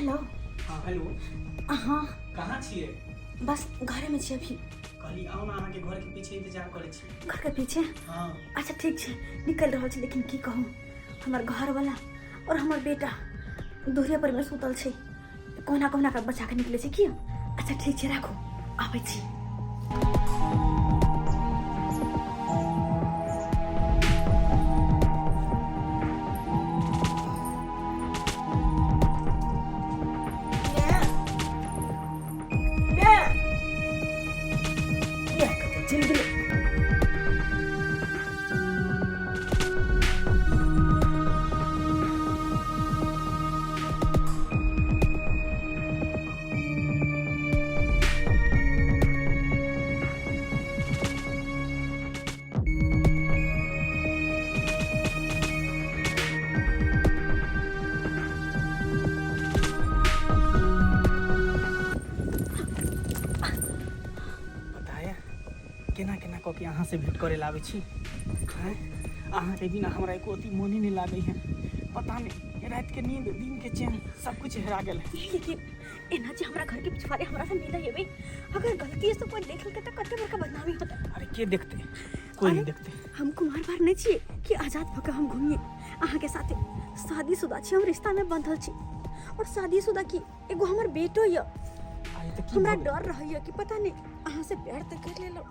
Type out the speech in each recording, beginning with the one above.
Hello. हाँ hello. हाँ कहाँ छिए? बस घरे में छी अभी। कहली आओ ना, अहाँ के घर के पीछे इंतजार करे छी। घर के पीछे? हाँ। अच्छा ठीक है, निकल रहा छी, लेकिन की कहूँ, हमार घर वाला और हमार बेटा दूरिया पर में सुतल छै, कोना कोना के बचा के निकले छै की। अच्छा ठीक है, राखो, आबै छी। केना केना कऽ के अहाँ से भेंट करे लाबै छी। अहाँ के बिना हमरा एको अति मोने नहीं लागे है। पता नहीं रात के नींद दिन के चैन सब कुछ हेरा गेल है। लेकिन एना जे हमरा घर के पिछवाड़े हमरा से मिला हेबे, अगर गलती से कोई देख लेते त कते बड़का बदनामी होता। अरे के देखते, कोई नहीं देखते। हम कुमार बार नहीं छी कि आजाद भके हम घूमिए। अहाँ के साथे शादीशुदा छी, हम रिश्ता में बंधल छी, और शादीशुदा की एगो हमर बेटो य। हमरा डर रहइए कि पता नहीं अहाँ से प्यार त कर लेलो,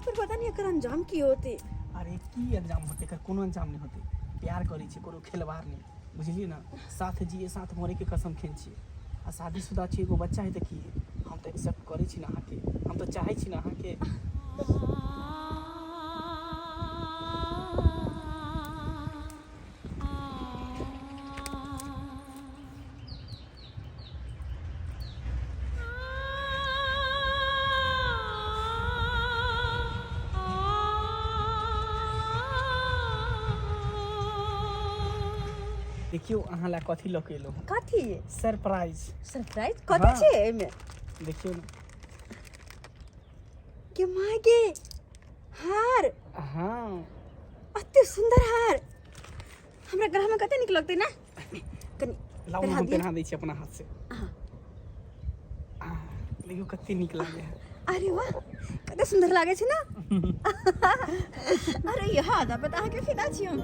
फिर पता नहीं एकर अंजाम की होते। अरे की अंजाम होते, एकर कोनो अंजाम नहीं होते। प्यार करी छी, कोनो खिलवाड़ नहीं, बुझलिए ना। साथ जिए साथ मरे के कसम खेन छी। आ शादीशुदा छी, एगो बच्चा है त की हम त एक्सेप्ट करे छी ना अहाँ के, हम त चाहे छी ना अहाँ के। देखियो अहाँ ला कथी लके लो। कथी? सरप्राइज। सरप्राइज कथी छै एमे? देखियो ना। के मागे हार। हाँ अति सुंदर हार। हमरा गला में कते निक लगते ना। कनी लाओ हम पहना दै छी अपना हाथ से। हां देखियो कते निक लागे है। अरे वाह, कते सुंदर लागे छै ना। अरे यहाँ आधा पता के फिदा छी हम।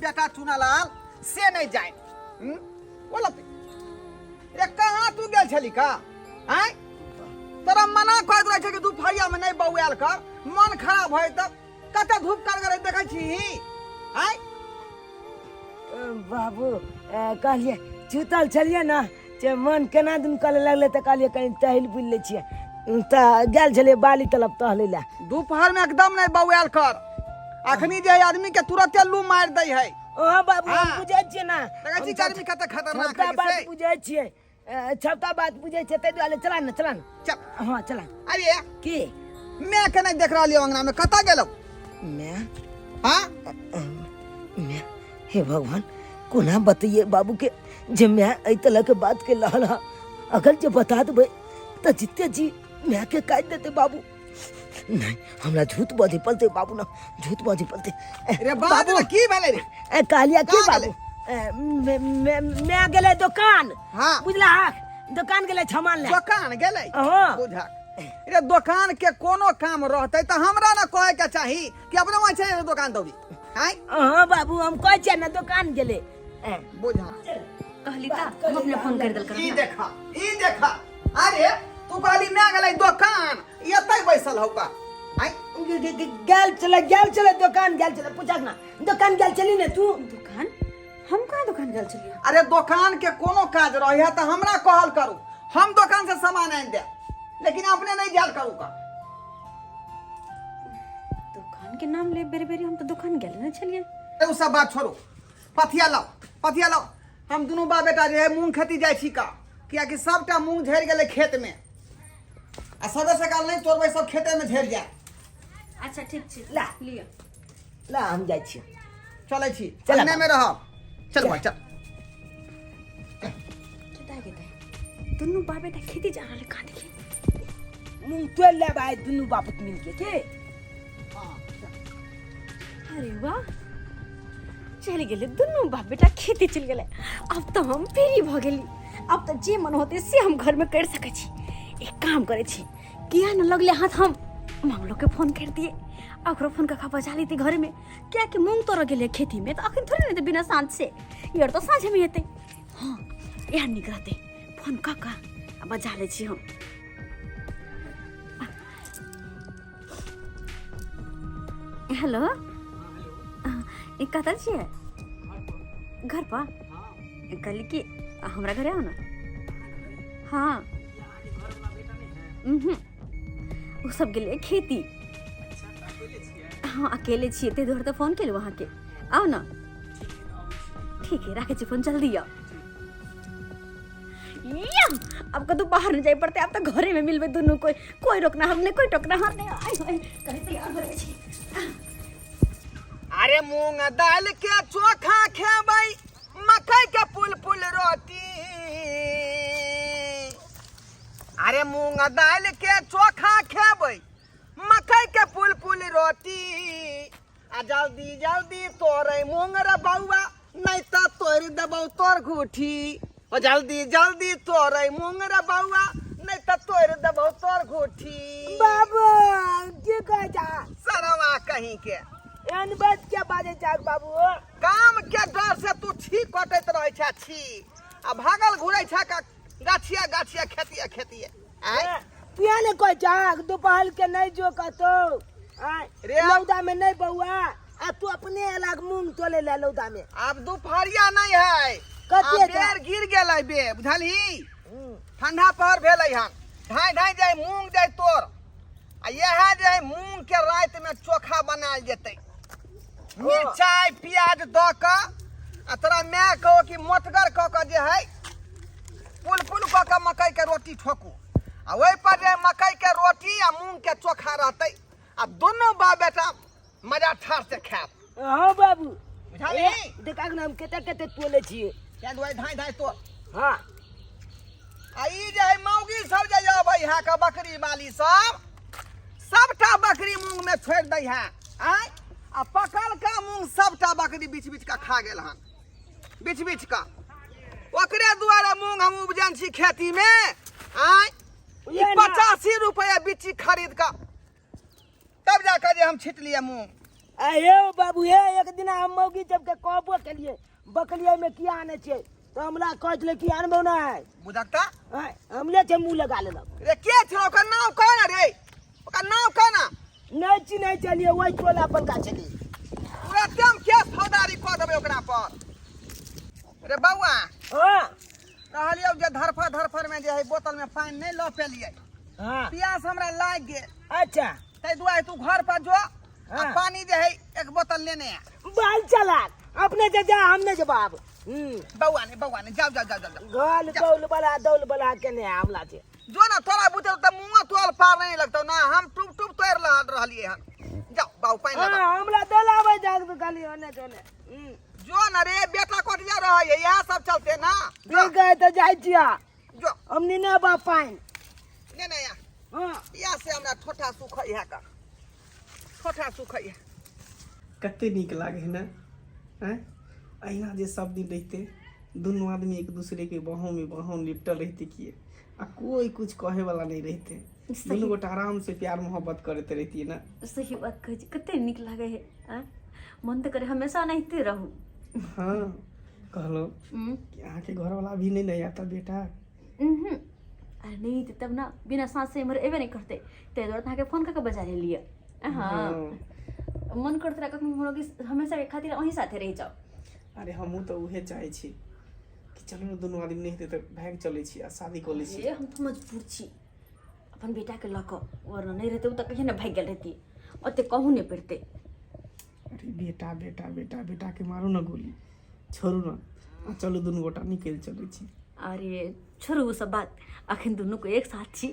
बेटा चुनालाल से नहीं जाए। बोला ये कहाँ तू गेल छली का? आय तोरा मना कर रहे छै कि दुपहरिया में नहीं बौआल कर, मन खराब होय त कते धूप कर करे देखै छी। आय बाबू कहलिए सुतल छलिए ना, जे मन केना दिन करे लगले त कहलिए कहीं टहल बुल ले छिए, त गेल छलिए बाली तरफ टहले ला। दोपहर में एकदम नहीं बौआल कर, अखनी जे आदमी के तुरंते लू मार दे है। ओ बाबू हम बुझे छिए ना, देखै छी गर्मी कते खतरनाक है से। बात बुझे छिए, छपता बात बुझे छिए, तै दुआरे चला ना चल। हां चला। अरे की मैं के नहीं देख रहलियो अंगना में, कता गेलो मैं? हां मैं हे भगवान कोना बताइए बाबू के जे मैं ए तरह के बात के लहला, अगर जे बता देबे त जिते जी मैं के काट देते बाबू। नहीं हमरा झूठ बाजे पलते बाबू ना, झूठ बाजे पलते। अरे बाबू की भेले रे? कालिया की बाबू? मैं गेले दुकान। हां बुझला, दुकान गेले सामान ले। दुकान गेले? हां बुझा। रे दुकान के कोनो काम रहते त हमरा ना कहे के चाही कि अपने वहां से दुकान दौड़ी। हां हां बाबू हम कह छै ना दुकान गेले। बुझा कहली त हम अपने फोन कर दल कर। ई देखा अरे तू कहली मैं गेले दुकान, एतै बैसल हौ का? आय गेल चले दुकान गेल चले, पूछक ना दुकान गेल चली ने तू। दुकान? हम कहाँ दुकान गल चलिए? अरे दुकान के कोनो काज रही त हमरा कहल करू, हम दुकान से सामान आन दे, लेकिन अपने नहीं जाल करू का। दुकान के नाम ले बेरे बेरे हम तो दुकान गेल न छलिए। उ सब बात छोड़ो, पथिया लाओ हम दुनू बाप बेटा जे है मूंग खेती जाइ छी का कियाकि सबटा मूंग झड़ि गेलै खेत में आ सदे सकाल नहीं तोड़बै सब खेते में झड़ि जाए अच्छा ठीक छै ला। लिअ ला हम जाइ छी चलै छी चल अंगने में रहब चल भाई चल दुनू बाप बेटा खेती जा रहल कहाँ देखी मूंग तोड़ ले भाई दुनू बापत मिलके के अरे वाह चल गेले दुनू बाप बेटा खेती चल गेले अब तो हम फ्री भ गेली अब तो जे मन होते से हम घर में कर सके छी एक काम करे छी किया न लगले हाथ हम मंगलो के फोन कर दिए ओकरो फोन का बजा ली थी घर में क्या कि मूंग तोड़ गेले खेती में तो अखन थोड़ी नहीं बिना सांझ से यार तो सांझे में हेते हाँ यार निकलते फोन का बजा ले छी हम हेलो कतऽ छियै घर पर कहली कि हमरा घरे आओ ना हाँ वो सब गेले खेती हाँ अकेले छियै ताहि दुआरे तऽ फोन केलहुँ अहाँके आओ ना ठीक है राखे छी फोन जल्दी आओ अब कतौ बाहर नहीं जाए पड़ते अब तो घरे में मिलबे दोनों कोई रोकना हमने कोई टोकना हाथ नहीं आए कहीं तैयार हो छी अरे मूंग दाल के चोखा खेबै मकई के पुल रोटी अरे मूंग दाल के चोखा खेबै मकई के पुल रोटी आ जल्दी जल्दी तोरे मूंग रे बउआ नहीं तो तोड़ देबौ तोर गुठी ओ जल्दी जल्दी तोरे मूंग रे बउआ नहीं तो तोड़ देबौ तोर गुठी बाबू की कह जा सरवा कहीं के एहन बात क्या बाजे जाग बाबू काम के डर से तू ठीक कटैत रहे छा छी आ भागल घुरै छा का गाछिया खेतिए आय पिया ने कोई जाग दोपहर के नहीं जो कतो रे लौदा में नहीं बउआ आ तू अपने अलग मूंग तोले ले लौदा में अब दोपहरिया नहीं है कते बेर गिर गेलै बे बुझलही ठंडा पहर भेलै हन ढाई जाय मूंग जाय तोर आ यह जे मूंग के रात में चोखा बनायल जेतै मिरचाई प्याज द क आ तोरा मैं कहो कि मोटगर क के जे है पुल क के मकई के रोटी ठोकू आ ओहि पर जे मकई के रोटी आ मूंग के चोखा रहतै आ दोनों बाप बेटा मजा ठार से खायब हां बाबू बुझलिही देखा के हम केते तोले छिए क्या दुआई ढाई तो हां आ ई जे है मौगी सब जे अबै है का बकरी वाली सबटा बकरी मूंग में छोड़ दै है आय आ पकड़ का मूंग सबटा बकरी बीच का खा गेल हन बीच का ओकरे दुआरे मूंग हम उपजन छी खेती में आय 85 रुपया बिच्ची खरीद का तब जाकर जे हम छिट लिए मूंग अरे बाबू हे एक दिन हम मौगी जब के कहबो के लिए बकरिया में किया आने छे तो हमरा कहत ले कि आनबो ना है बुझकता हमले छे मुंह लगा लेलक रे के छ ओकर नाम कौन रे ओकर नाम कहना नहीं चिन्ह चलिए वही टोला अपन का चली पूरा एकदम के फौदारी कह देबै ओकरा पर रे बउआ हां कहलियो जे धरफर में जे है बोतल में पानी नहीं ल पेलिए हां प्यास हमरा लाग गेल अच्छा तै दुआरे तू घर पर जो आ पानी जे है एक बोतल लेने आ बाल चला अपने जे जा हमने जवाब बउआ ने जाओ गाल दौल बला के ने हमला छे जो ना तोरा बुझल त मुंह तोल पार नहीं लगतौ ना हम टुप तोड़ रहलिए हन जाओ बाऊ पानी लगा हमरा दलावे जाग तो खाली होने जोने जो ना रे बेटा कोटिया रहै यह सब चलते ना जो गए तो जाई छिया जो हमनी ने बा पाइन ने या हां या से हमरा ठोठा सुखै है का ठोठा सुखै है कते नीक लागे ना हैं अहिना जे सब दिन रहते दोनों आदमी एक दूसरे के बाहों में बाहों लिपटल रहते किए आ कोई कुछ कहे वाला नहीं रहते दोनों गोटा आराम से प्यार मोहब्बत करते रहती है ना सही बात कहे कते नीक लागे है मन तो करे हमेशा नहिते रहूं हाँ कहलो कि अहाँ के घर वाला भी नहीं आता बेटा अरे नहीं तो तब ना बिना सांस से मर एबे नहीं करते ते दुआरे ताके फोन करके बजा ले लिया हाँ मन करते रहा हम लोग हमेशा एक खातिर वहीं साथे रह जाओ अरे हमहू तो उहे चाहे छी कि चलो ना दोनों आदमी नहीं तो भाग चले छी आ शादी कर ले छी हम तो मजबूर छी अपन बेटा के लक वरना नहीं रहते तो कहीं ना भाग गेल रहती ओते कहू नहीं पड़ते अरे बेटा बेटा बेटा बेटा के मारो ना गोली छोड़ू ना, चलू दुनू गोटा निकल चलै छी। अरे छोड़ू वो सब बात, अखन दुनू को एक साथ छी,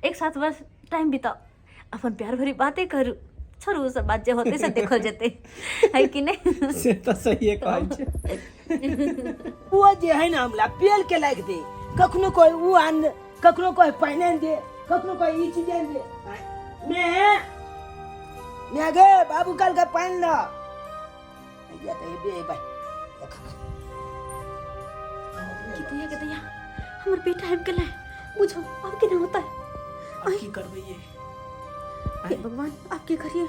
एक साथ बस टाइम बिताओ, अपन प्यार भरी बातें करू। छोड़ू वो सब बात, जे होते से देखल जेते, है कि नहीं? से तो सही है कहै छै। वो जे है ना हमला पेल के लाग दे, कखनो कोई वो आन दे, कखनो कोई पहने दे, कखनो कोई ई चीज दे। मैं गे बाबू कल का पहन ला या तो ये बे भाई कितैया हमर बेटा हम के लाए, बुझो अब के ना होता है। अब की करबै ये? हे भगवान, आप क्या करिए,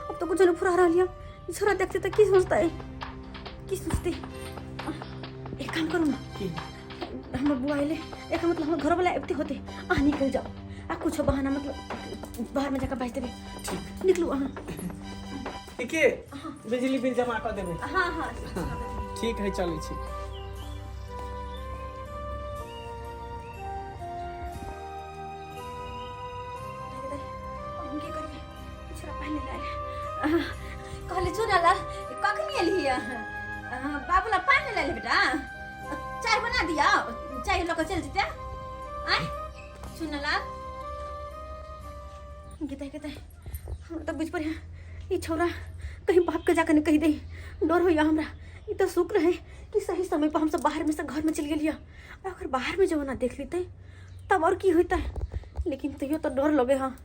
अब तो कुछ नहीं फुरा रहा लिया। छोरा देखते तो की सोचता है, की सोचते। एक काम करो ना, की हमर बुआ आइले, एक मतलब हमर घर वाला एबते होते, आ निकल जाओ, आ कुछ बहाना मतलब बाहर में जाकर बेच देबे। ठीक निकलू अहाँ। ठीक है, बिजली बिल जमा कर देबै। हाँ हाँ ठीक है, चलै छी। हम की करिए, छोरा पहले लाए कहले छोरा लाल कखनी एली है? बाबूला पानी ले ले बेटा, चाय बना दिया, चाय लेकर चल जीते। आय सुन लाल, गीता हम तो बुझ पड़े, ये छोरा कहीं बाप के जाकर कही दे, डर हो हमरा। ये तो शुक्र है कि सही समय पर हम सब बाहर में से घर में चल गए, अगर बाहर में जवाना देख लेते तब और की होता है। लेकिन तैयो तो डर लगे, हाँ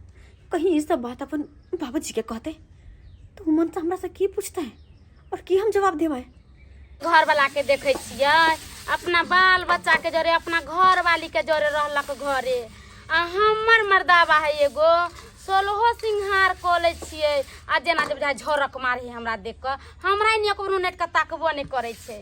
कहीं ये सब बात अपन बाबा जी के कहते तो मन से हमरा से की पूछता है और की हम जवाब देवाए। घर वाला के देखे छियै, अपना बाल बच्चा के जरे, अपना घर वाली के जरे रहलक घरे। आ हमर मर्दावा है एगो, 16 सिंहार कऽ लै छियै, आ जेना जे बुझाइ झरक मारी हमरा देख कऽ, हमरा नहीं ककरो नेट के ताकबो नहीं करे छै।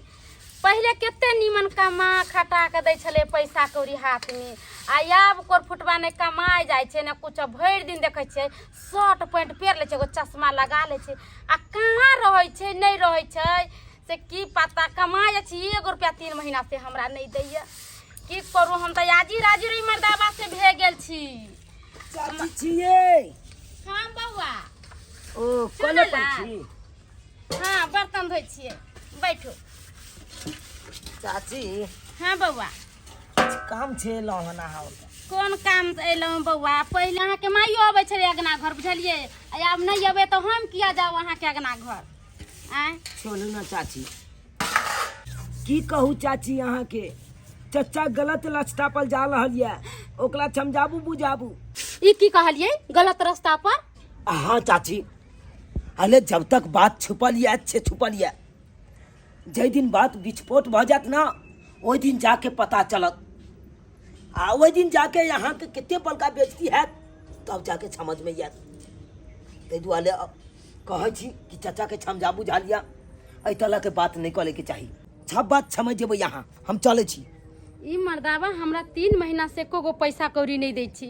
पहले केते नीमन कमा खटा के दै छले पैसा कौड़ी हाथ में, आ आब कोर फुटबा नहीं कमाई जाय छै ने कुछ। भरि दिन देखे छै शर्ट पैंट पहिर ले छै, एगो चश्मा लगा ले छै, आ कहाँ रहे छै नहीं रहे छै से की पता। कमाई जाइ छी 1 रुपया 3 महीना से हमरा नहीं दैया, की करू हम तो आजी राजी रही मर्दाबा से भे गेल छी। चाची छिए हाँ बउआ, ओ कोले सुनला? पर छी हाँ बर्तन धोइ छियै, बैठो। चाची हाँ बउआ, काम छे लहना हाउ कोन काम से अयलहुँ बउआ? पहिले अहाँके माइयो अबै छलै अगना घर, बुझलियै? आ आब नहीं अबै तो हम किया जाऊ अहाँके अगना घर? आय छोड़ू ना चाची, की कहू चाची अहाँ के चचा गलत रास्ता पर जा रहल ये, ओकरा समझाबू बुझाबू। ई की कहलियै गलत रास्ता पर? हाँ चाची, अरे जब तक बात छुपल ये अच्छे छुपल ये, जै दिन बात विस्फोट भ जात ना, ओहि दिन जाके पता चलत, आ ओहि दिन जाके यहाँ के कितने बड़का बेइज्जती है तब जाके समझ में आयत। ताहि दुआरे कहै छी कि चाचा के समझा बुझा लिया, एहि तरह के बात नहीं करे के चाही। सब बात समझ जेबै यहाँ, हम चले छी। ई मर्दावा हमरा 3 महीना से एको गो पैसा कौड़ी नहीं दै छी।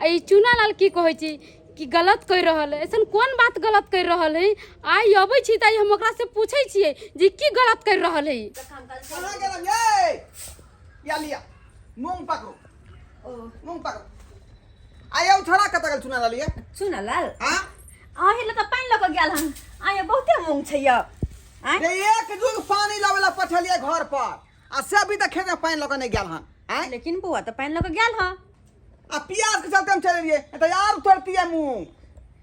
आ ई चूना लाल की कहै छी कि गलत कहि रहल है, ऐसन कोन बात गलत कहि रहल है? आई अबै छी त हम ओकरा से पूछै छियै जे की गलत कहि रहल है। कहाँ गेलम ये? या लिया मूंग पकड़ो, मूंग पकड़ो। आया उछड़ा कत गेल चुना लालिए? सुन लाल, हां आही ल त पानी लक गेल हन, आये बहुते मूंग छै य। रे एक जुग पानी लावेला पठलिए घर पर, आ से अभी तक खेत में पानी लक नहीं गेल हन। हैं? लेकिन बुआ तो पानी लक गेल ह। आ प्याज के चलते हम चले रहिए, तो यार तोड़ती है मूंग।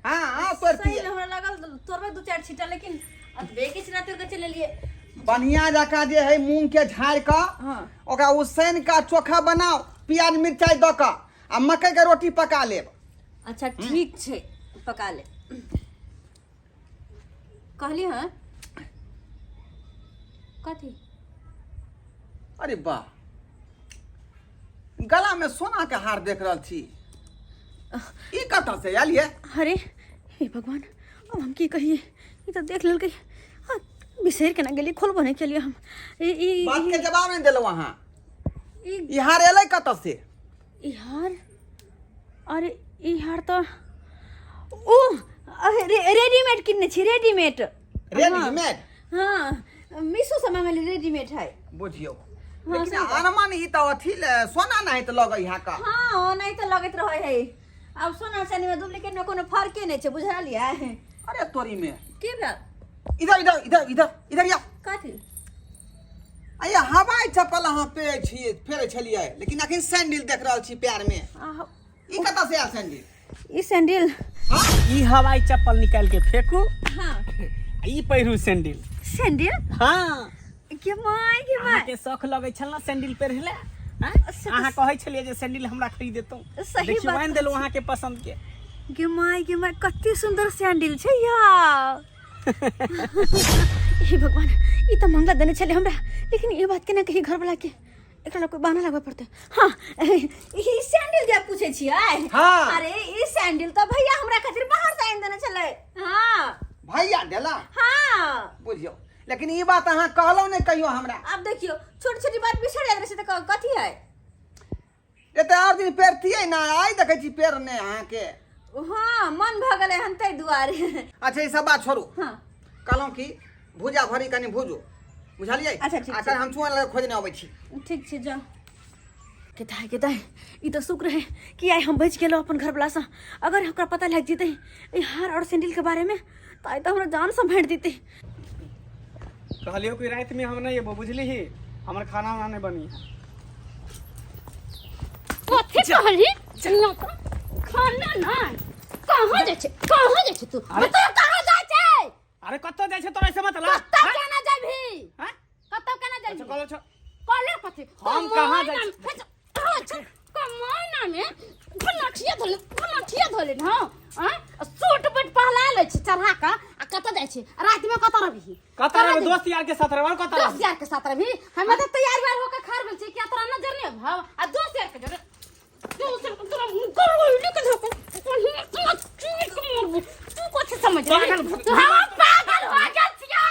हां तोड़ती सही है। हमरा लागल तोरबे 2-4 छीटा, लेकिन अतबे के छिटा तोड़ के चले लिए। बढ़िया जका जे है मूंग के झाड़ का, हाँ। ओकरा उसैन का चोखा बनाओ, प्याज मिर्चाई द का, आ मकई के रोटी पका लेब। अच्छा ठीक छै, पका ले। कहली हाँ कथी? अरे वाह, गला में सोना के हार देख रहल छी, ई कतऽ से आयल ये? अरे हे भगवान, अब हम की कहिए, ये तो देख लेल गई, बिसर के ना गेली, खोलबो नहीं केलिए हम। ई बात के जवाब नहीं देलो वहां। ई ई हार एलै कतऽ से? ई हार, अरे ई हार तो ओ रेडीमेड किनने छी, रेडीमेड। रेडीमेड? हाँ मीशो से मंगल रेडीमेड है। बुझियो, हाँ, लेकिन सही बात। अनमन ई तो अथी सोना नहीं तो लगे यहाँ का। हाँ ओ नहीं तो लगत रहे है। अब सोना चांदी में डुप्लीकेट में कोनो फर्क नहीं छै, बुझा लिया है। अरे तोरी में की भेल? इधर इधर इधर इधर इधर या। कथी? आया हवाई चप्पल अहाँ पे छिए फेरे छलिए लेकिन अखन सैंडल देख रहल छी पैर में ई कतऽ से आयल सैंडल ई सैंडल ई हवाई चप्पल निकाल के फेंकू हाँ ई पहिरू सैंडल सैंडल हाँ के माय अहाँके शौक लगै छल ना सैंडल पहिरले अहाँ कहै छलिए जे सैंडल हमरा खरीद देतौ सही देखियौ बात आनि देलहुँ अहाँके पसंद के के माय कते सुंदर सैंडल छै या हे भगवान ई तो मंगला देने छले हमरा लेकिन ये बात के ना कही घर वाला के एकरा कोई बहाना लगाबे पड़ते हां ई सैंडल जे पूछे छियै हाँ। अरे ई सैंडल तो भैया हमरा खातिर बाहर से आनि देने छले हां भैया देला हां बुझियो लेकिन ई बात अहाँ कहलौ नहीं कहियो हमरा अब देखियो छोटी छोटी बात बिसर जात रहे त कथी है एते और दिन पेरतियै ना आइ देखै छी पेर ने अहाँ के हाँ मन भ गेले हन तै दुआरे अच्छा ई सब बात छोड़ू हाँ कहलौ कि भुजा भरी कनी भुजो बुझलियै अच्छा, ठीक छै। अच्छा हम चुआ लगे खोजने अबै छी ठीक छै जाओ केताय ई तो शुक्र है कि आइ हम बच गेलो अपन घर वाला से अगर हमरा पता लग जेते ई हार और सैंडल के बारे में तो आई तो हमरा जान से भेंट देते कहलियो कि रात में हम नहीं एबो बुझली ही हमर खाना उना नहीं बनी कथी कहली खाना ना कहाँ जाइ छै तू बता कहाँ जाइ छै अरे कत्तो जाइ छै तोरा से मतलब कतौ केना जाबही हैं कतौ केना अच्छा जाबही कहलो छ कले कथी हम कहाँ जाइ छी? कमाइना में फलाठिया धोले न हां सूट बट पहला ले छी चढ़ा का आ कत जाइ छी रात में कत रहबी कतरा में दोस्त यार के साथ रहब कतरा दोस्त यार के साथ रहबी हम त तैयार वार होके खार भेल छी क्या तोरा नजर नहीं भाव आ दोस्त यार के जरे दोस्त तोरा करबो लिख दे तू कुछ समझ रे हम पागल हो गेल छियै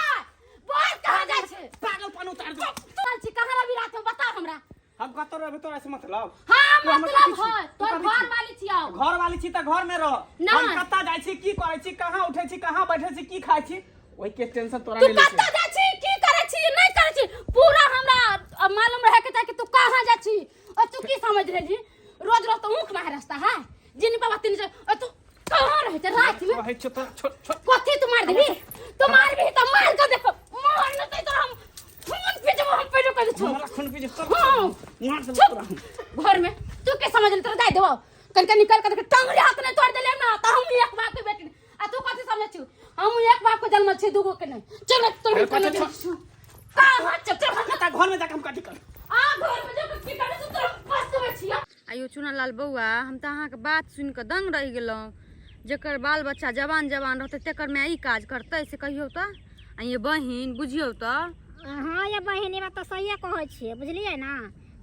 बोल कहां जाइ छी पागलपन उतार दो चल छी कहां रहबी रात में बता हमरा हम कतौ रहबे तोरा से मतलब हां मतलब है तोर घर वाली छियौ घर वाली छी त घर में रह नहीं। हम कत्ता जाइ छी की करै छी कहाँ उठै छी कहाँ बैठै छी की खाइ छी ओइ के टेंशन तोरा तू नहीं ले कत्ता जाइ छी की करै छी नहीं करै छी पूरा हमरा मालूम रहे के कि तू कहां जाइ छी और तू की समझ रहे जी रोज रोज तो ऊख मार रास्ता है जिन बाबा तीन और तू कहां रहे थे रात में कहै छ तो छोट कथी तू मार देबी तू मार भी तो मार के देखो मार न तो हम खून पे जब हम पेड़ो कर छो हमरा खून पी सब हां मार दे चुप तोरा घर में तू के समझ ले तो दे देबो कनका निकल के टांगले हाथ में तोड़ देले ना तो हम एक बाप के बेटी आ तू कथी समझ छी हम एक बाप के जन्म छी दूगो के नहीं चल तो निकल कहां चल कत्ता घर में जाके हम कथी कर आ घर में जब की करे तो फंस में छिया आइयो चुनालाल बउआ हम तऽ अहाँके बात सुनि कऽ दंग रहि गेलहुँ जेकर बाल बच्चा जवान रहतै तेकर माय ई काज करतै से कहियौ तऽ आ ये बहिन बुझियौ तऽ हाँ ये बहिन बात तो सही कहै छियै बुझलियै ना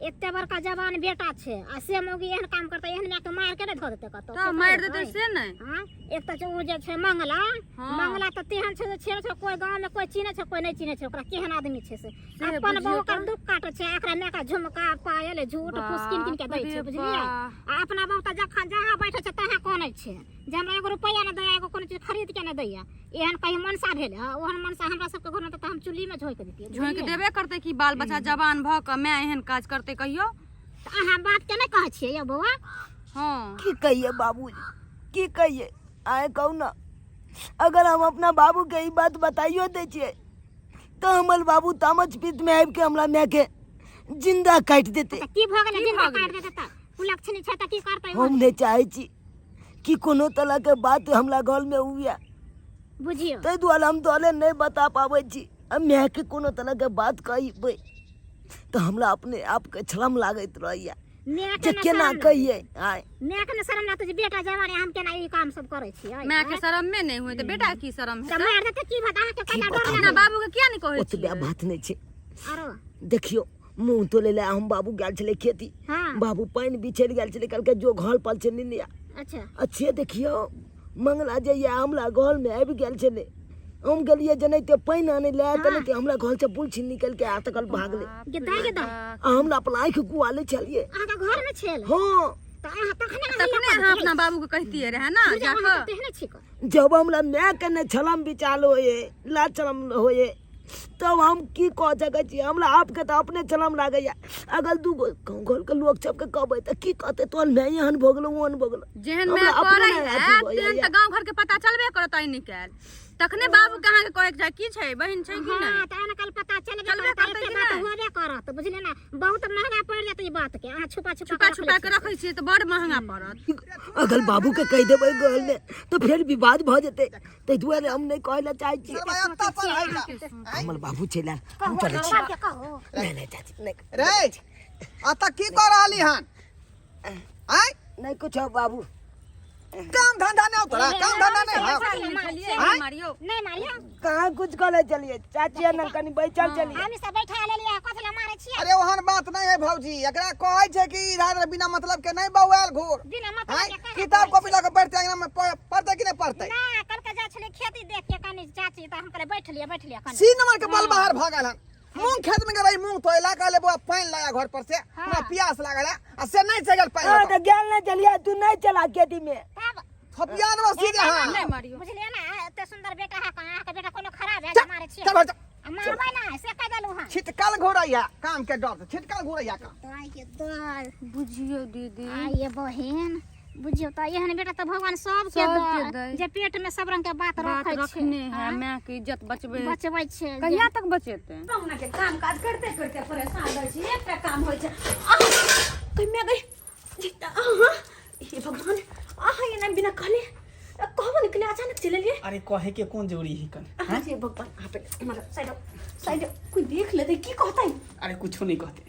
एते बड़का जवान बेटा छै आ से मौगी एहन काम करतै एहन माय के मार के नहि धऽ देतै कतौ तऽ मारि देतै से नहि हाँ एक तऽ उ जे छै मंगला हाँ। मंगला तऽ तेहन छै जे छै कोई गांव में कोई चिन्है छै कोई नहीं चिन्है छै ओकरा केहन आदमी छै से अपन बुझियौ बहू का तऽ। दुख काटै छै एकरा माय का झुमका पायल झूठ फूस किन किन के दै छै रे बुझलियै वाह। आ अपना बहू तऽ जखन जहाँ बैठे छै तहाँ कानै छै जे हमरा एगो रुपैया नहि दैया एगो कोनो चीज खरीद के नहि दैया एहन कहीं मनसा भेल ओहन मनसा हमरा सबके घर में तऽ हम चुल्ही में झोंक देतियै झोंक बुझलियै? देबे करतै कि बाल बच्चा जवान भऽ कऽ माय एहन काज करतै कहियौ तऽ अहाँ बात के नहि कहै छियै यौ बौआ हाँ की कहिए बाबूजी की कहिए आए कहू ना अगर हम अपना बाबू के ई बात बताइयो दे छियै तो हमर बाबू तामच पीत में आबि के हमरा माय के जिंदा काटि देते तऽ की भऽ गेलै की जिंदा भऽ गेलै? काटि देतै तऽ कुलक्षणी छै तऽ की करतै हम नहीं चाहे छी कि कोनो तरह के बात हमरा घर में हुए बुझियो ताहि दुआरे हम तोरे नहीं बता पाबै छी हम माय के कोनो तरह के बात कहबै तो हमरा अपने आप के शर्म लागैत रहैया माय जे के न केना शरम कहिए आय माय के न शरम लागतै जे बेटा जवान है हम केना ई काम सब करै छियै माय के शरम में नहीं हुए तऽ बेटा की शरम तऽ है मार देतै की बात अहाँ के कना डर अपना बाबू के किया नहीं कहै ओतबे छियै बात नहीं छै आरो देखियो मुँह तोले ले हम बाबू गेल छले खेती हाँ बाबू पानी बिछेल गेल छले कहलकै जो घर पर छै निनिया अच्छा अच्छे देखियो मंगला जइया हमरा घर में आबि गेल छले हम गेलिए जनाइते पानी आने ले तनाइते हमरा घर से पुलछी निकल के आ तकल भागले गिद्दा आ हमरा अपन आँखि कुआले छलिए अहाँ के घर में छेल हाँ तऽ अहाँ तखने तखने अहाँ अपना बाबू के कहतियै रहे ना जाकऽ तेहने छी को जब हमरा माय के ने छलम विचार होए लाज शरम होए तब हम की कह सकै छी हमरा आपके तऽ अपने शरम लागैया अगर दू गो गाँव घर के लोग सबके कहबै तऽ की कहते तोहर माय एहन भऽ गेलौ ओहन भऽ गेलौ जेहन हमरा माय अपने करे ने है अथी भऽ तेहन जाइया। तऽ गांव घर के पता चलबे करत आइ निकाल तखने बाबू कहाँ के कहे जाय की छै बहन छै कि हां नहीं त आना कल पता चलबे चलबे करत करतै के कि बात नहीं? होबे करत बुझले ना बहुत महंगा पड़ जात ई बात के अहाँ छुपा छुपा छुपा के रखै छियै तो बड़ महंगा पड़त। अगर बाबू के कह देबै घर में तो फिर विवाद भ जेतै, तै दुआरे हम नहीं कहै ला चाहै छी। सरवा अत्ता पर है का हमर बाबू चला हम चलै छी। के कहो नहीं नहीं चाची नहीं रे अत्ता की कर रहली हन आय नहीं कुछ हो बाबू। काम धंधा नहीं तोरा काम धंधा नहीं है नहीं मारियो नहीं मारियो कहाँ कुछ करे चलिए चाची अनल कनी बैठल चलिए। हम सब बैठा ले लिया कथला मारे छी अरे ओहन बात नहीं है भौजी, एकरा कहै छै कि इधर बिना मतलब के नहीं बौआल घूर। बिना हैं? मतलब के किताब कॉपी लगा पढ़ते अंगना में पढ़ते कि नहीं पढ़ते? ना कल के जा छले खेती देख के कनी चाची त हम कहले बैठ लिया कनी सी नंबर के बल बाहर भागल हन। मूंग खेत में गई मूंग तो इलाका ले बुआ पानी लाया घर पर से हमरा प्यास लागल है आ से नहीं चगल पानी हां तो गेल ना चलिए, तू नहीं चला खेती में। तब थपिया दो सीधे हां नहीं मारियो बुझलिए ना एते सुंदर बेटा है कहाँ के बेटा कोनो खराब है चल मारे छी चल चल मारबै ना से कह देलु हां छिटकल घोरैया काम के डर से छिटकल घोरैया का तोय के दर बुझियो दीदी आइए बहन बुझियो त एहन बेटा त भगवान सब के सबके दर दै। जे पेट में सब रंग के बात बात रखै छै रखने है माँ की इज्जत बचबे बचबै छै कहिया तक बचेते। कहुना के काम काज करते करते परेशान रह छी, एकटा काम होय छै कहिमे गई जीता हे भगवान ये ना बिना कहले कहबो निकले अचानक चले लिए। अरे कहे के कौन जरूरी है कन? हे भगवान यहाँ पे हमारा साइड कोई देख लेते की कहता है। अरे कुछो नहीं कहते,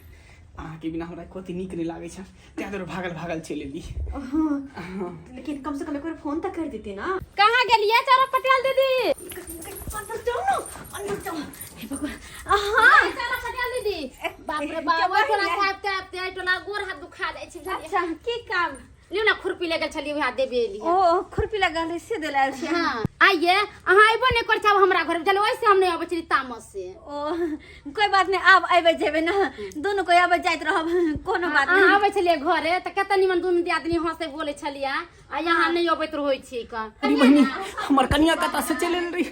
अहाँ के बिना हमरा कति नीक नहीं लागे छ, त्या दूर भागल भागल चले ली। लेकिन कम से कम एक बार फोन तक कर देती ना। कहाँ गेलिए चारा पटियाल दीदी? अंदर जाओ ना, अंदर जाओ। हे भगवान हाँ चारा पटियाल दीदी बाप रे बाप ओइ टोला कापते कापते ओइ टोला गोर हाथ दुखा जाय छै। अच्छा की काम लियो ना खुरपी ले गेल छलिए वहाँ देबे लिए। ओ खुरपी लगा ले से देला छै। हाँ आइए अहाँ अइबो नहीं कर चाहे हमरा घर चलो वैसे हम नहीं आबै छी तामस से। ओ कोई बात नहीं, अब आबे जेबे ना दोनों कोई आबे जाइत रहब, कोनो बात अहाँ नहीं। आबै छलिए घरे त कते निमन दुनु आदमी हंसे बोले छलिए आ यहाँ नहीं अबैत रहै छी का। अरे बहनी हमर कनिया कता से चले रही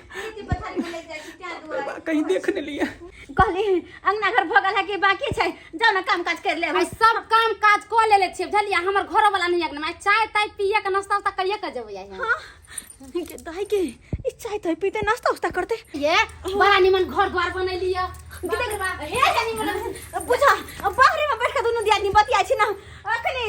कहीं देख नहीं लिया। कहली अंगना घर भगल है कि बाकी छै, जाओ ना काम काज कर ले। आई सब काम काज क लेले छी बुझलिए हमर घर वाला नहीं आगन चाय ताय पिए के नाश्ता उस्ता करिए के जेबै यहाँ। हाँ के दाई के इच्छा है तो पीते नाश्ता उस्ता करते। ये बड़ा निमन घर द्वार बनैलिए हे निमन बुझा बाहरी में बैठ के दोनों दियादनी बतिया छी ना, अखनी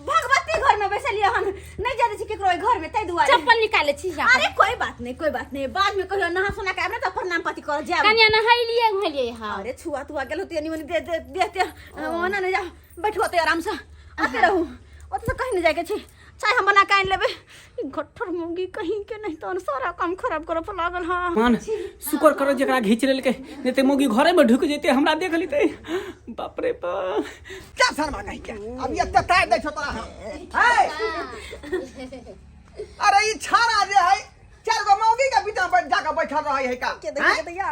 भगवती घर में बैठलिए हम नहीं जाने छी केकरो घर में तै दुआरे चप्पल निकाले छी यहाँ। अरे कोई बात नहीं बाद में कहियो नहा सोना के आबे तो प्रणाम पाती कर जाब। कन्या नहाइलिए घलिए यहाँ। अरे छुआ तुआ गेलो ते निमन देते ओना नहीं जा बैठो ते आराम से आते रहू ओत कहीं नहीं जाके छी, चाहे हम बना के आन लेबे। गठर मुंगी कहीं के नहीं तो सारा काम खराब करब लागल। हां मान शुक्र करो जकरा घिच लेलके, नहीं ते मोगी घरे में ढुक जेते हमरा देख लेते। बाप रे बाप क्या शर्मा कहीं क्या अब ये तार दे छोतरा है। अरे ई छारा जे है चार गो मौगी के बीच में जाके बैठल रही है का के देखिए दैया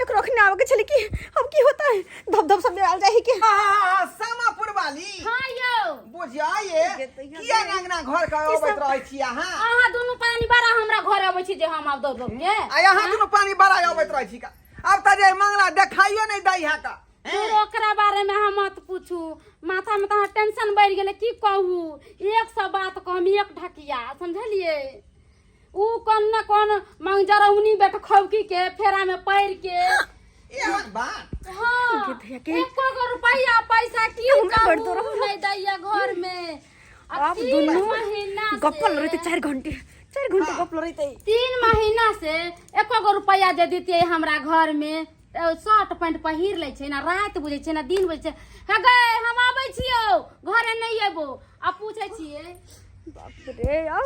एक रखने आवे के छले की अब की होता है धब धब सब आल जाए के। हां समापुर वाली हाँ यो बुझाइए किया अंगना घर का अबैत रहै छी अहाँ। अहाँ दुनु पानी बड़ा हमरा घर आबै छी जे हम आब दौड़ दौड़ के आ यहाँ दुनु पानी बड़ा अबैत रहै छी का। अब त जे मंगला देखाइयो नहीं दै है का। फिर ओकरा बारे में हम मत पूछू, माथा में तो टेंशन बढ़ गेले की कहू। 100 बात को हम एक ढकिया समझलिए। ऊ कौन न कौन मंगजरौनी बैठ खौकी के फेरा में पैर के एहन बात हाँ एको गो रुपया पैसा की नहीं दैया घर में। अब दोनों गप्पल रहते 4 घंटे गप्पल रहते। 3 महीना से एको गो रुपया दे देतिए हमरा घर में। शर्ट पैंट पहिर ले छै ना, रात बुझे छै ना दिन बुझे छै। हे गए हम आबै छियो घरे नहीं एबो आ पूछे छिए बाप रे अब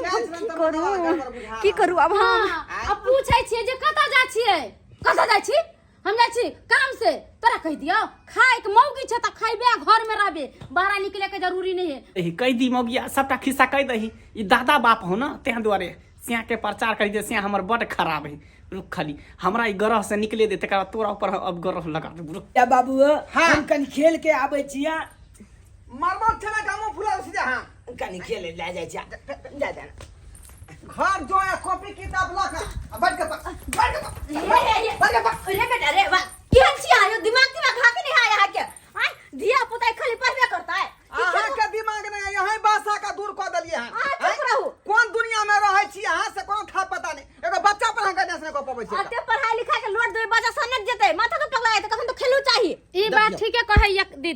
की करू अब। हम अब पूछे छिए जे कता जा छिए कता जा छी। हम जा छी काम से, तोरा कह दियो खाए के मौगी छ त खाइबे घर में रहबे, बाहर निकले के जरूरी नहीं है। एही कह दी मौगिया सबटा खिस्सा कह दही। ई दादा बाप हो ना तें दुआरे सिया के प्रचार कर दे। सिया हमर बड़ खराब है, रुक खाली हमरा ई ग्रह से निकले दे तकरा तोरा ऊपर अब ग्रह लगा दे। या बाबू हम कनी खेल के आबै छिया, मरबो छना कामो फुला सीधे। हां कनी खेले ले जाय छिया जा जा घर जो है कॉपी किताब लख बैठ के अरे बेटा रे वाह की छी आयो दिमाग खा के नहीं आया है क्या। हां धिया पुता खाली पढ़बे करता है। अहाँ के दिमाग नहीं यही भाषा का दूर कर दलिए। हां चुप रहू। कौन दुनिया में रहै छी अहाँ से कोनो था पता नहीं। एगो बच्चा पर अहाँ के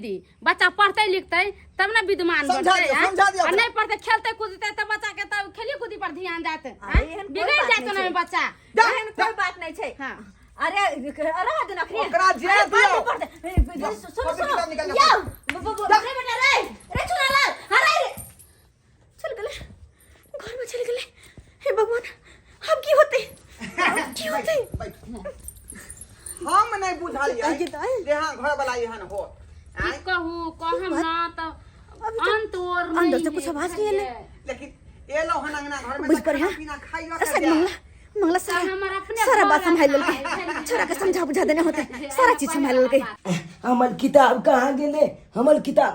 दीदी बच्चा पढ़ते लिखते तब ना विद्वान समझा बनते दियो, हैं। समझा दियो और ओकरा। नहीं पढ़ते खेलते कूदते तो बच्चा के तो खेली कूदी पर ध्यान जाते अरे, एहन कोई बिगड़ बात जाते नहीं ना छै। बच्चा एहन कोई बात नहीं छै। हाँ अरे रह दे नखरी ओकरा जे दियो। सुनो पकड़ के निकाल सुनो जाओ। या रे बेटा रे चुनालाल अरे चल गले घर में चल गले हे भगवान हम की होते की होते हम नहीं बुझलिए आगे तो आए। जे हां घर वाला एहन हो की कहूँ कहम ना तो अंत और अंदर से नहीं कुछ है आवाज नहीं बुझलिए। आले लेकिन एलो हन अंगना घर में बुझ पर है पीना खाइयो ऐसा के मंगला मंगला सारा हमर अपने सारा घर बात संभाल है। लेलकै छोरा के समझा बुझा देने होते सारा चीज संभाल लेलकै हमर किताब कहाँ गेले हमर किताब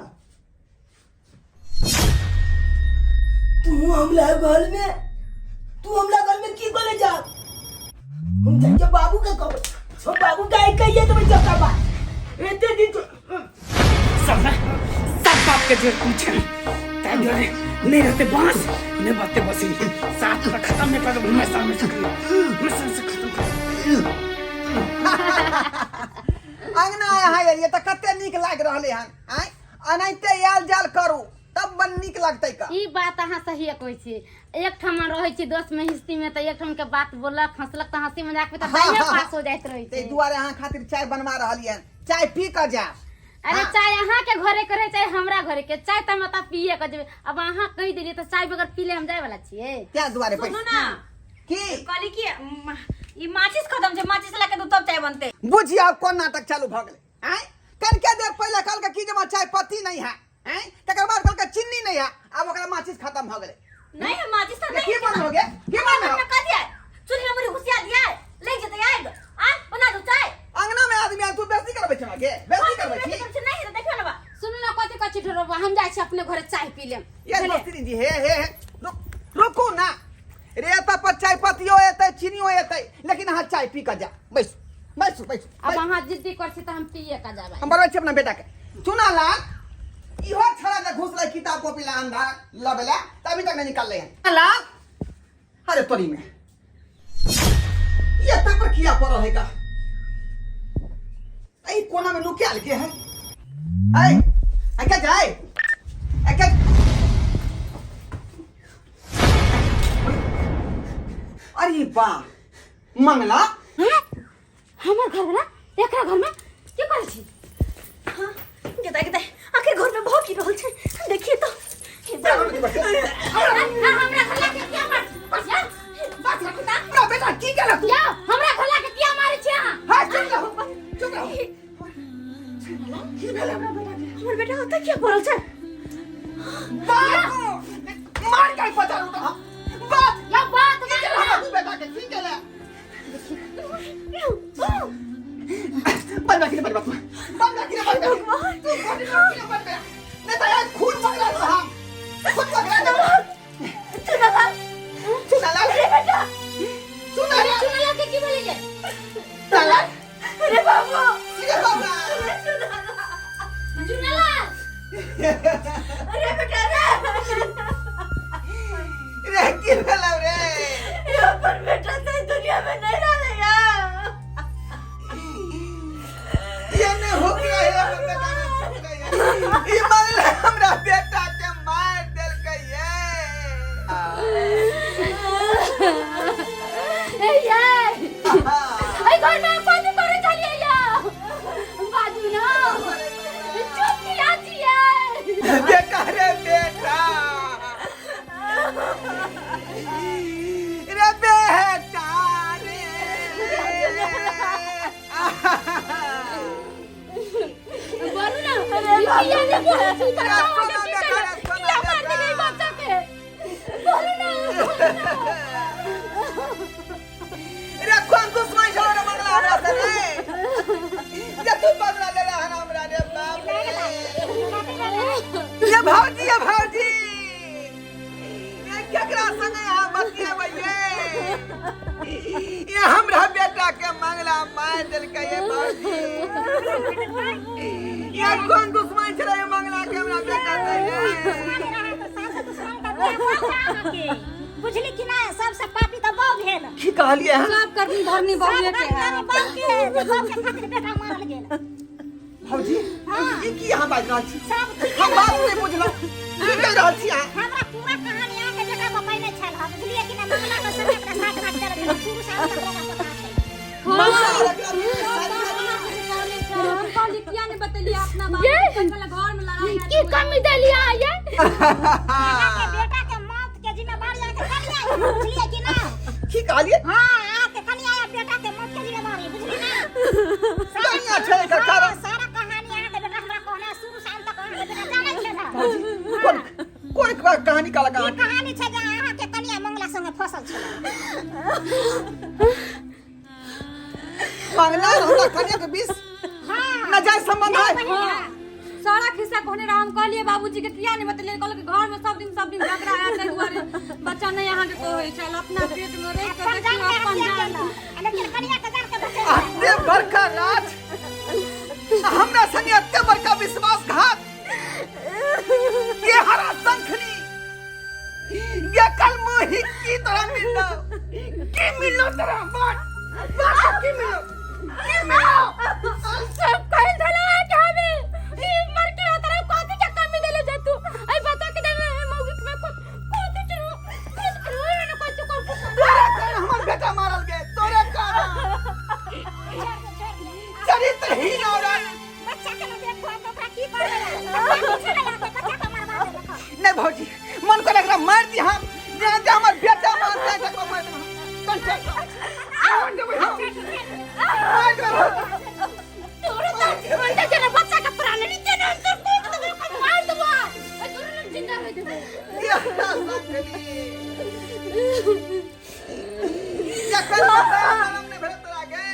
तू हमला घर में की करे जा हम जाके बाबू के कहो सब बाबू का एक कहिए तो मैं जाता बात एते दिन तो सब बाप के जेल पूछे टाइम जो है नहीं रहते बांस नहीं बातें बसी साथ में खत्म नहीं कर मैं सामने से खत्म कर अंगना आया ये त कते नीक लाग रहले हन आय अनैते याल जाल करू तब बन नीक लगतै का ई बात अहाँ सही कहै छी एक ठम रहै छी दोस्त में हिस्ती में त एक ठम के बात बोलक हंसलक त हंसी मजाक में त टाइम पास हो जाइत रहै ते छै। दुआरे अहाँ खातिर चाय बनवा रहलिए चाय पी कर जा अरे चाय अहाँ के घरे करे चाहे हमरा घरे के चाय त मता पिए के जेबे अब अहाँ कहि देलिए त चाय बगैर पीले हम जाय वाला छिए। क्या दुआरे सुनो पैसा ना की कहली कि ई माचिस खत्म छै माचिस लाके दू तब चाय बनते बुझिया कोन नाटक चालू भ गेलै आय कनके देर पहले कहल के की जमा चाय पत्ती नहीं है आय तकर बाद कहल के चीनी नहीं है अब ओकरा माचिस खत्म भ गेलै नहीं है माचिस तो ये नहीं की बन हो गया की बन हो कर दिया चुनी हमरी घुसिया दिया ले जते आएग आ बना दो चाय अंगना में आदमी आ तू बेइज्जती करबै छना के बेइज्जती करबै छी नहीं है देखियो ना बा सुनु ना कथि कथि ठोरबा हम जाय छी अपने घरे चाय पी लेम। ये मस्ती जी हे रुकू ना रेता पर चाय पत्तियो एतै चीनियो एतै लेकिन अहाँ चाय पी कर जा बैसू अब अहाँ जिद्दी कर छी त हम पिए का जाबा। हम बरबै छी अपना बेटा के चुना लाल इहो छड़ा जे घुसलै किताब कॉपी ला अंधा लबेला तभी तक नहीं निकलले हैं लाल अरे तोरी में ये तब पर किया पड़ो है का ऐ कोना में लुकिया के है ऐ क्या जाए ऐ क्या अरे वाह मंगला हमर घर वाला एकरा घर में की करे छी हां गदा आखिर घर में बहुत की रहल छै देखिए तो हमरा घर लाके क्या मार बस यार बात रखता ना बेटा की केला तू या हमरा घर लाके किया मारे छी अहाँ। हां चुप रहो की भेले हमर बेटा होता क्या बोलल छै मार के पता उठा बात या बात की केला तू बेटा के की केला बंदा किने बंदा नहीं तो यार खून पकड़ा था हम खून पकड़ा चुनाला रे बेटा चुनाला चुनाला के की बोलेंगे चुनाला अरे बाबू सीधे बाबा चुनाला अरे बेटा रे की भेला रे अपन बेटा तो दुनिया में नहीं रहेगा ये नहीं हो गया है बेटा ये मंगला हमरा बेटा के मार देल के ए यार आई घर में पानी करे चलिए या बाजू ना चुप किया छिए बेटा रे बेटा रे बेटा बोलू ना ये ने बोला तू तो क्या मार दे गई बच्चा के बोलू ना रे कौन दुश्मन छौ रे मंगला हमरा से रे ये तू बदला ले रहा है हमरा रे बाप रे ये भौजी ये केकरा संगे आ बतिया भइए ये हमरा बेटा के मंगला मार देल के ये भौजी ये कौन दुश्मन छौ रे मंगला के हमरा बेटा से बुझली कि ना सबसे पापी तो बाप भेल की कहलिए हैं सब करनी धरनी बहुए के है बाप के बाप के खातिर बेटा मारल गेल भौजी हाँ। ई की यहाँ बाज रहल छी सब हम बात नहीं बुझलहुँ की कहि रहल छी अहाँ हमरा पूरा कहानी आके बेटा बताइ नहीं छल हम बुझलिए कि ना मंगला के संगे एकरा साथ घाट करत रहे शुरू से आब तक हमरा पता छै मंगला रखला शादी हम कहली किया नहीं बतेलिए अपना बात ये? कल घर में लड़ाई की कमी देलिया ये के बेटा के मौत के जिम्मेवारी आके कनिया बुझलिए कि ना की कहलिए हां आके कनिया या बेटा के मौत के जिम्मेवारी बुझली ना कनिया छै एकर कारण सारा कहानी आके बेटा हमरा कहना शुरू से अंत तक अहाँ बेटा जानै छै ना कोन कहानी का लगा ई कहानी छै जे अहाँ के कनिया मंगला संगे फसल छै मंगला हमरा कनिया के बीच न जाय संबंध है सारा खिस्सा कहने रहा हम कहलिए बाबूजी के किया नहीं बतेलिए कहल के घर में सब दिन झगड़ा है ताहि दुआरे बच्चा नहीं यहाँ के कहै छल अपना पेट में रह के देखियो अपन जान लेकिन कनिया के जान के बचे अत्ते बड़का राज हमरा संगे अत्ते बड़का विश्वासघात ये हरा शंखनी ये कल मोहि की तरह मिलना की मिलो तेरा बात की मिलो सब कह देला के हमें ई मर के तोरा कथि के कमी देले जा तू आई बता के दे मौगी में कथि चलो न कुछ कर तोरे कारण हमर बेटा मारल गए तोरे कारण चरित्रहीन औरत बच्चा के देखो तो ओकरा की करे पीछे लगा के बच्चा के मारवा दे नहीं भौजी मन को एकरा मार दी हम जे हमर बेटा मारता है तको मार दे कंटे आवन दे तोरा चला बच्चा का प्राण नीचे न अंदर को मार दबा तोरा जिंदा रह दे ये शंखनी ये कल हमने भेट लागे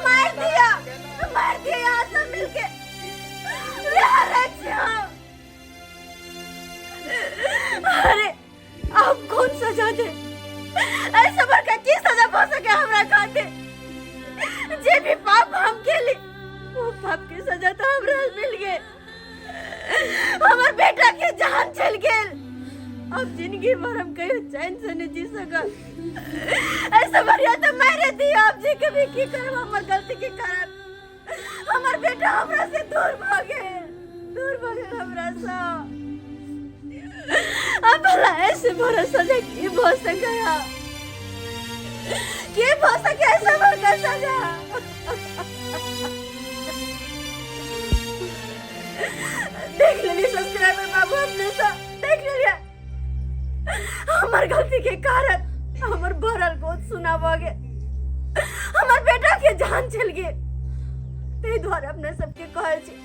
मार दिया यहाँ सब मिलके अरे आप कौन सजा दे ऐसा बड़का की सजा हो सके हमरा खाते जे भी पाप हम केली वो पाप की सजा तो हमरा मिल गए हमर बेटा के जान चल गेल अब जिंदगी भर हम कहीं चैन से नहीं जी सकत ऐसा बढ़िया तो मारे दी आप जी कभी की करब हमर गलती के कारण हमर बेटा हमरा से दूर भागे हमरा से अब भला ऐसे बड़ा सजा की हो सकेगा के हो सके ऐसा बड़ा सजा देख लेली सब्सक्राइबर बाबू अपने सा देख लिया हमार गलती के कारण हमार भरल गोद सुना बगे हमार बेटा के जान चल गए ते द्वारा अपने सबके कहल छी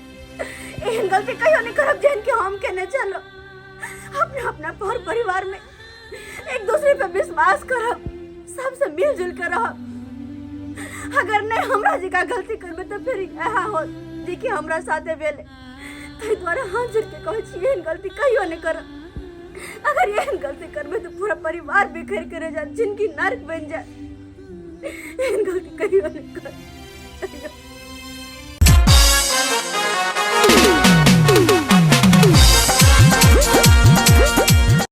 एहन गलती कहियो नहीं करब जेहन के हम के नहीं चलो अपना अपना परिवार में एक दूसरे पे विश्वास करब सबसे मिलजुल कर रहब अगर नहीं हमरा जी का गलती करबे तो फिर ऐसा हो जी कि हमरा साथे भेले ते द्वारा हाथ जोड़ के कहै छी एहन गलती कहियो नहीं करब अगर एहन गलती करबे तो पूरा परिवार बिखर के रह जाए जिंदगी नरक बन जाए एहन गलती कहियो नहीं कर